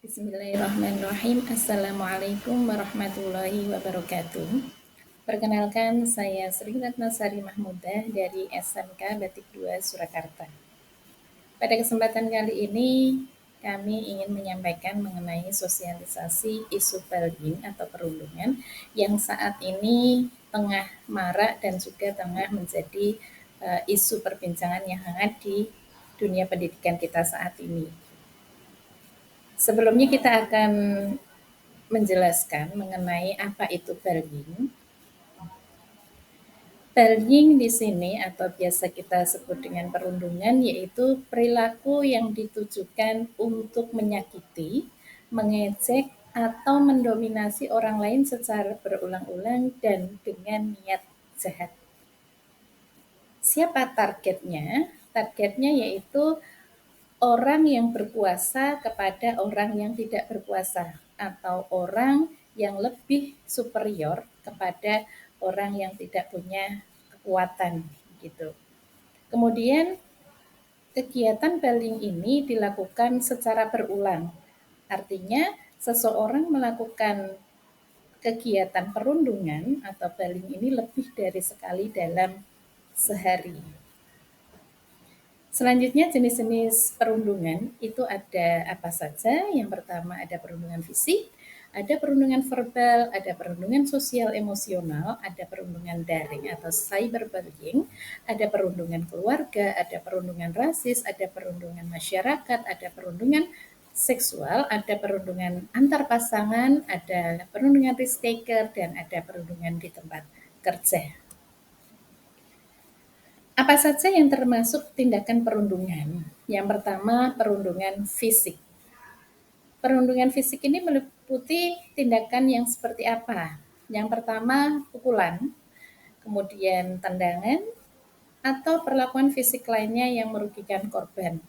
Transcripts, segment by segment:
Bismillahirrahmanirrahim. Assalamualaikum warahmatullahi wabarakatuh. Perkenalkan, saya Sri Ratnasari Mahmudah dari SMK Batik 2 Surakarta. Pada kesempatan kali ini, kami ingin menyampaikan mengenai sosialisasi isu bullying atau perundungan yang saat ini tengah marak dan juga tengah menjadi isu perbincangan yang hangat di dunia pendidikan kita saat ini. Sebelumnya kita akan menjelaskan mengenai apa itu bullying. Bullying di sini atau biasa kita sebut dengan perundungan yaitu perilaku yang ditujukan untuk menyakiti, mengejek, atau mendominasi orang lain secara berulang-ulang dan dengan niat jahat. Siapa targetnya? Targetnya yaitu orang yang berkuasa kepada orang yang tidak berkuasa atau orang yang lebih superior kepada orang yang tidak punya kekuatan gitu. Kemudian kegiatan bullying ini dilakukan secara berulang. Artinya seseorang melakukan kegiatan perundungan atau bullying ini lebih dari sekali dalam sehari. Selanjutnya jenis-jenis perundungan itu ada apa saja? Yang pertama ada perundungan fisik, ada perundungan verbal, ada perundungan sosial emosional, ada perundungan daring atau cyberbullying, ada perundungan keluarga, ada perundungan rasis, ada perundungan masyarakat, ada perundungan seksual, ada perundungan antar pasangan, ada perundungan risk taker, dan ada perundungan di tempat kerja. Apa saja yang termasuk tindakan perundungan? Yang pertama, perundungan fisik. Perundungan fisik ini meliputi tindakan yang seperti apa? Yang pertama, pukulan, kemudian tendangan, atau perlakuan fisik lainnya yang merugikan korban.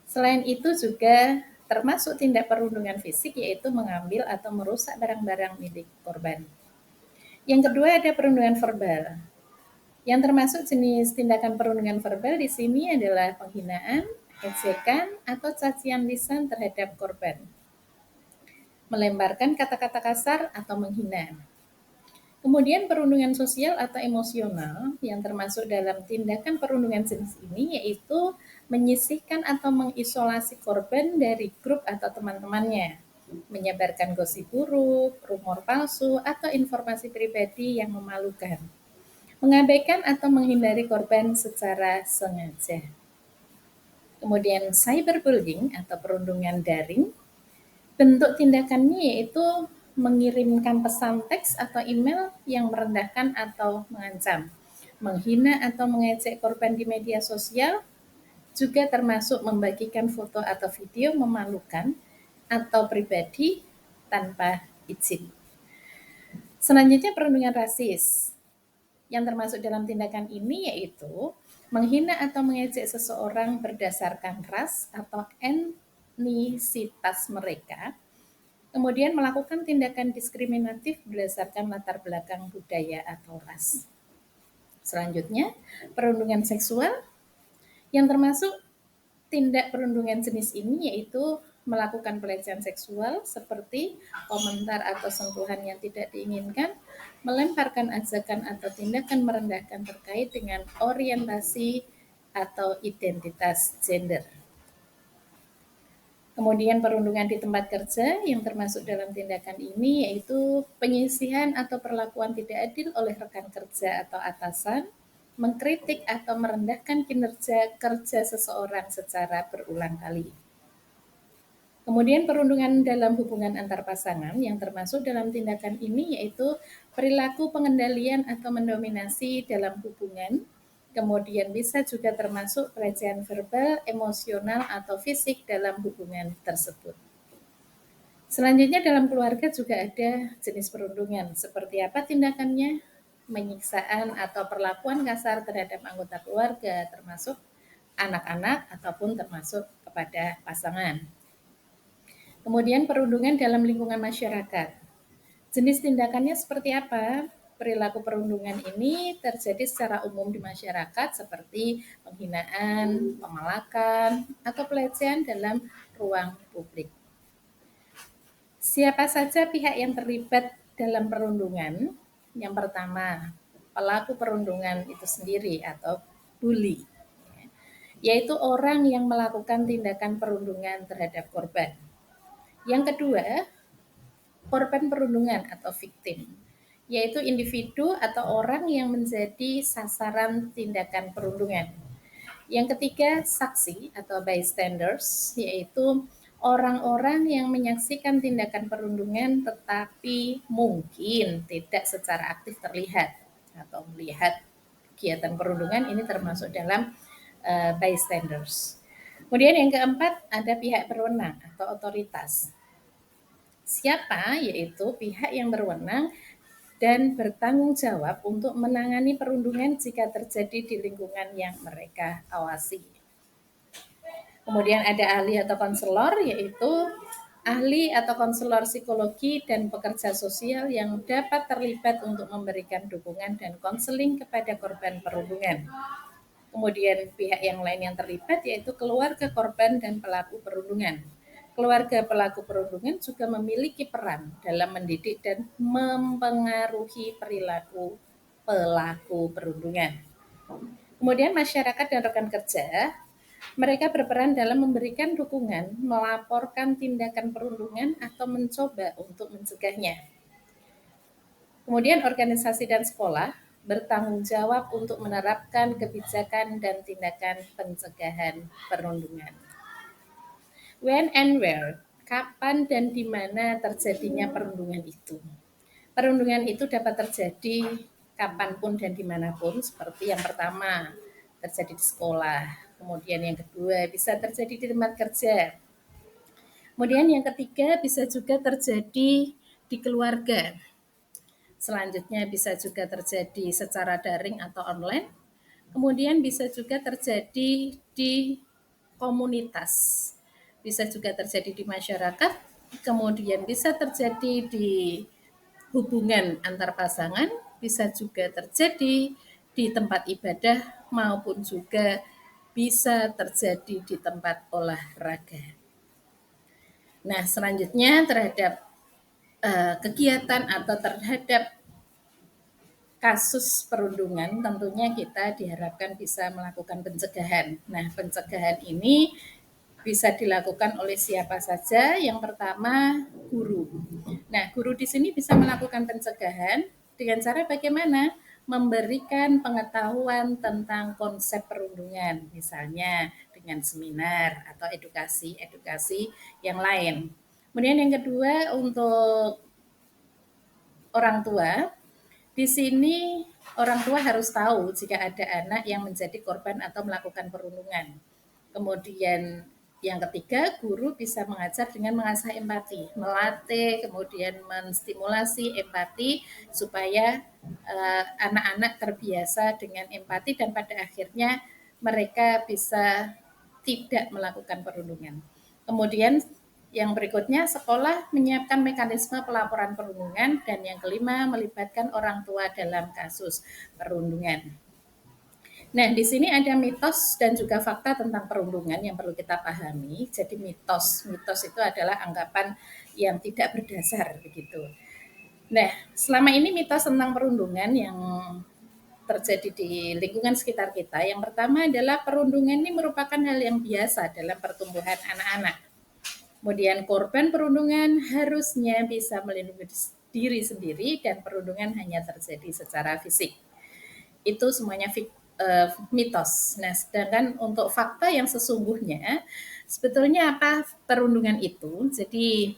Selain itu juga termasuk tindak perundungan fisik yaitu mengambil atau merusak barang-barang milik korban. Yang kedua ada perundungan verbal. Yang termasuk jenis tindakan perundungan verbal di sini adalah penghinaan, ejekan, atau cacian lisan terhadap korban. Melemparkan kata-kata kasar atau menghina. Kemudian perundungan sosial atau emosional yang termasuk dalam tindakan perundungan jenis ini yaitu menyisihkan atau mengisolasi korban dari grup atau teman-temannya, menyebarkan gosip buruk, rumor palsu, atau informasi pribadi yang memalukan. Mengabaikan atau menghindari korban secara sengaja. Kemudian cyberbullying atau perundungan daring, bentuk tindakannya yaitu mengirimkan pesan teks atau email yang merendahkan atau mengancam, menghina atau mengejek korban di media sosial, juga termasuk membagikan foto atau video memalukan atau pribadi tanpa izin. Selanjutnya perundungan rasis. Yang termasuk dalam tindakan ini yaitu menghina atau mengejek seseorang berdasarkan ras atau etnisitas mereka, kemudian melakukan tindakan diskriminatif berdasarkan latar belakang budaya atau ras. Selanjutnya, perundungan seksual yang termasuk tindak perundungan jenis ini yaitu melakukan pelecehan seksual seperti komentar atau sentuhan yang tidak diinginkan, melemparkan ajakan atau tindakan merendahkan terkait dengan orientasi atau identitas gender. Kemudian perundungan di tempat kerja yang termasuk dalam tindakan ini yaitu penyisihan atau perlakuan tidak adil oleh rekan kerja atau atasan, mengkritik atau merendahkan kinerja kerja seseorang secara berulang kali. Kemudian perundungan dalam hubungan antar pasangan yang termasuk dalam tindakan ini yaitu perilaku pengendalian atau mendominasi dalam hubungan, kemudian bisa juga termasuk pelecehan verbal, emosional, atau fisik dalam hubungan tersebut. Selanjutnya dalam keluarga juga ada jenis perundungan. Seperti apa tindakannya? Menyiksaan atau perlakuan kasar terhadap anggota keluarga, termasuk anak-anak ataupun termasuk kepada pasangan. Kemudian perundungan dalam lingkungan masyarakat. Jenis tindakannya seperti apa? Perilaku perundungan ini terjadi secara umum di masyarakat seperti penghinaan, pemalakan, atau pelecehan dalam ruang publik. Siapa saja pihak yang terlibat dalam perundungan? Yang pertama, pelaku perundungan itu sendiri atau bully, yaitu orang yang melakukan tindakan perundungan terhadap korban. Yang kedua, korban perundungan atau victim, yaitu individu atau orang yang menjadi sasaran tindakan perundungan. Yang ketiga, saksi atau bystanders, yaitu orang-orang yang menyaksikan tindakan perundungan tetapi mungkin tidak secara aktif terlihat atau melihat kegiatan perundungan, ini termasuk dalam bystanders. Kemudian yang keempat, ada pihak berwenang atau otoritas. Siapa? Yaitu pihak yang berwenang dan bertanggung jawab untuk menangani perundungan jika terjadi di lingkungan yang mereka awasi. Kemudian ada ahli atau konselor, yaitu ahli atau konselor psikologi dan pekerja sosial yang dapat terlibat untuk memberikan dukungan dan konseling kepada korban perundungan. Kemudian pihak yang lain yang terlibat yaitu keluarga korban dan pelaku perundungan. Keluarga pelaku perundungan juga memiliki peran dalam mendidik dan mempengaruhi perilaku pelaku perundungan. Kemudian masyarakat dan rekan kerja, mereka berperan dalam memberikan dukungan, melaporkan tindakan perundungan atau mencoba untuk mencegahnya. Kemudian organisasi dan sekolah bertanggung jawab untuk menerapkan kebijakan dan tindakan pencegahan perundungan. When and where, kapan dan di mana terjadinya perundungan itu. Perundungan itu dapat terjadi kapanpun dan dimanapun, seperti yang pertama, terjadi di sekolah. Kemudian yang kedua, bisa terjadi di tempat kerja. Kemudian yang ketiga, bisa juga terjadi di keluarga. Selanjutnya bisa juga terjadi secara daring atau online. Kemudian bisa juga terjadi di komunitas. Bisa juga terjadi di masyarakat, kemudian bisa terjadi di hubungan antar pasangan, bisa juga terjadi di tempat ibadah maupun juga bisa terjadi di tempat olahraga. Nah, selanjutnya terhadap kegiatan atau terhadap kasus perundungan tentunya kita diharapkan bisa melakukan pencegahan. Nah, pencegahan ini bisa dilakukan oleh siapa saja. Yang pertama, guru. Nah, guru di sini bisa melakukan pencegahan dengan cara bagaimana? Memberikan pengetahuan tentang konsep perundungan, misalnya dengan seminar atau edukasi-edukasi yang lain. Kemudian yang kedua, untuk orang tua, di sini orang tua harus tahu jika ada anak yang menjadi korban atau melakukan perundungan. Kemudian yang ketiga, guru bisa mengajar dengan mengasah empati, melatih, kemudian menstimulasi empati supaya anak-anak terbiasa dengan empati dan pada akhirnya mereka bisa tidak melakukan perundungan. Kemudian yang berikutnya, sekolah menyiapkan mekanisme pelaporan perundungan, dan yang kelima, melibatkan orang tua dalam kasus perundungan. Nah, di sini ada mitos dan juga fakta tentang perundungan yang perlu kita pahami. Jadi mitos itu adalah anggapan yang tidak berdasar begitu. Nah, selama ini mitos tentang perundungan yang terjadi di lingkungan sekitar kita, yang pertama adalah perundungan ini merupakan hal yang biasa dalam pertumbuhan anak-anak. Kemudian korban perundungan harusnya bisa melindungi diri sendiri dan perundungan hanya terjadi secara fisik. Itu semuanya mitos. Nah, sedangkan untuk fakta yang sesungguhnya, sebetulnya apa perundungan itu? Jadi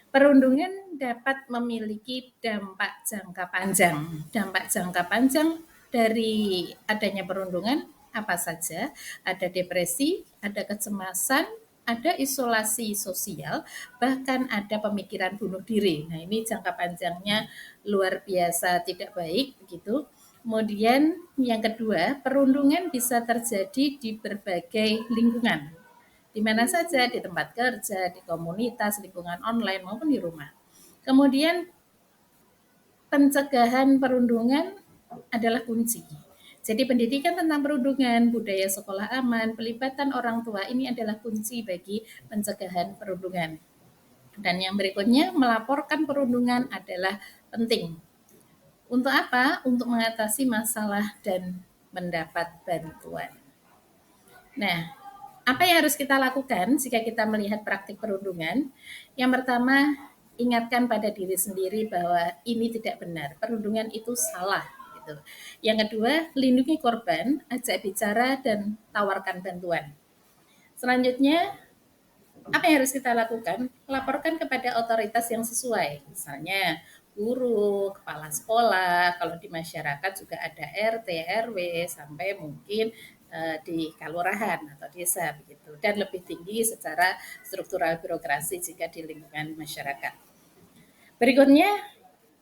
perundungan dapat memiliki dampak jangka panjang. Dampak jangka panjang dari adanya perundungan apa saja? Ada depresi, ada kecemasan, ada isolasi sosial, bahkan ada pemikiran bunuh diri. Nah, ini jangka panjangnya luar biasa tidak baik begitu. Kemudian yang kedua, perundungan bisa terjadi di berbagai lingkungan. Di mana saja, di tempat kerja, di komunitas, lingkungan online maupun di rumah. Kemudian pencegahan perundungan adalah kunci. Jadi pendidikan tentang perundungan, budaya sekolah aman, pelibatan orang tua ini adalah kunci bagi pencegahan perundungan. Dan yang berikutnya, melaporkan perundungan adalah penting. Untuk apa? Untuk mengatasi masalah dan mendapat bantuan. Nah, apa yang harus kita lakukan jika kita melihat praktik perundungan? Yang pertama, ingatkan pada diri sendiri bahwa ini tidak benar, perundungan itu salah. Gitu. Yang kedua, lindungi korban, ajak bicara dan tawarkan bantuan. Selanjutnya, apa yang harus kita lakukan? Laporkan kepada otoritas yang sesuai, misalnya guru, kepala sekolah, kalau di masyarakat juga ada RT, RW, sampai mungkin di kelurahan atau desa begitu. Dan lebih tinggi secara struktural birokrasi jika di lingkungan masyarakat. Berikutnya,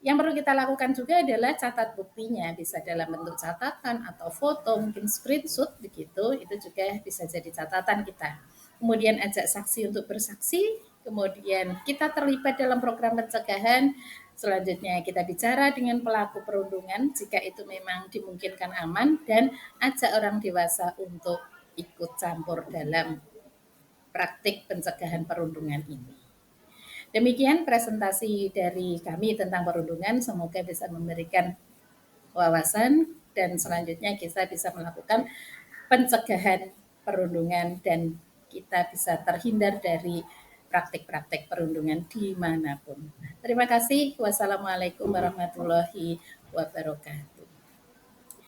yang perlu kita lakukan juga adalah catat buktinya, bisa dalam bentuk catatan atau foto, mungkin screenshot begitu, itu juga bisa jadi catatan kita. Kemudian ajak saksi untuk bersaksi, kemudian kita terlibat dalam program pencegahan, selanjutnya kita bicara dengan pelaku perundungan jika itu memang dimungkinkan aman, dan ajak orang dewasa untuk ikut campur dalam praktik pencegahan perundungan ini. Demikian presentasi dari kami tentang perundungan, semoga bisa memberikan wawasan dan selanjutnya kita bisa melakukan pencegahan perundungan dan kita bisa terhindar dari praktik-praktik perundungan dimanapun. Terima kasih. Wassalamualaikum warahmatullahi wabarakatuh.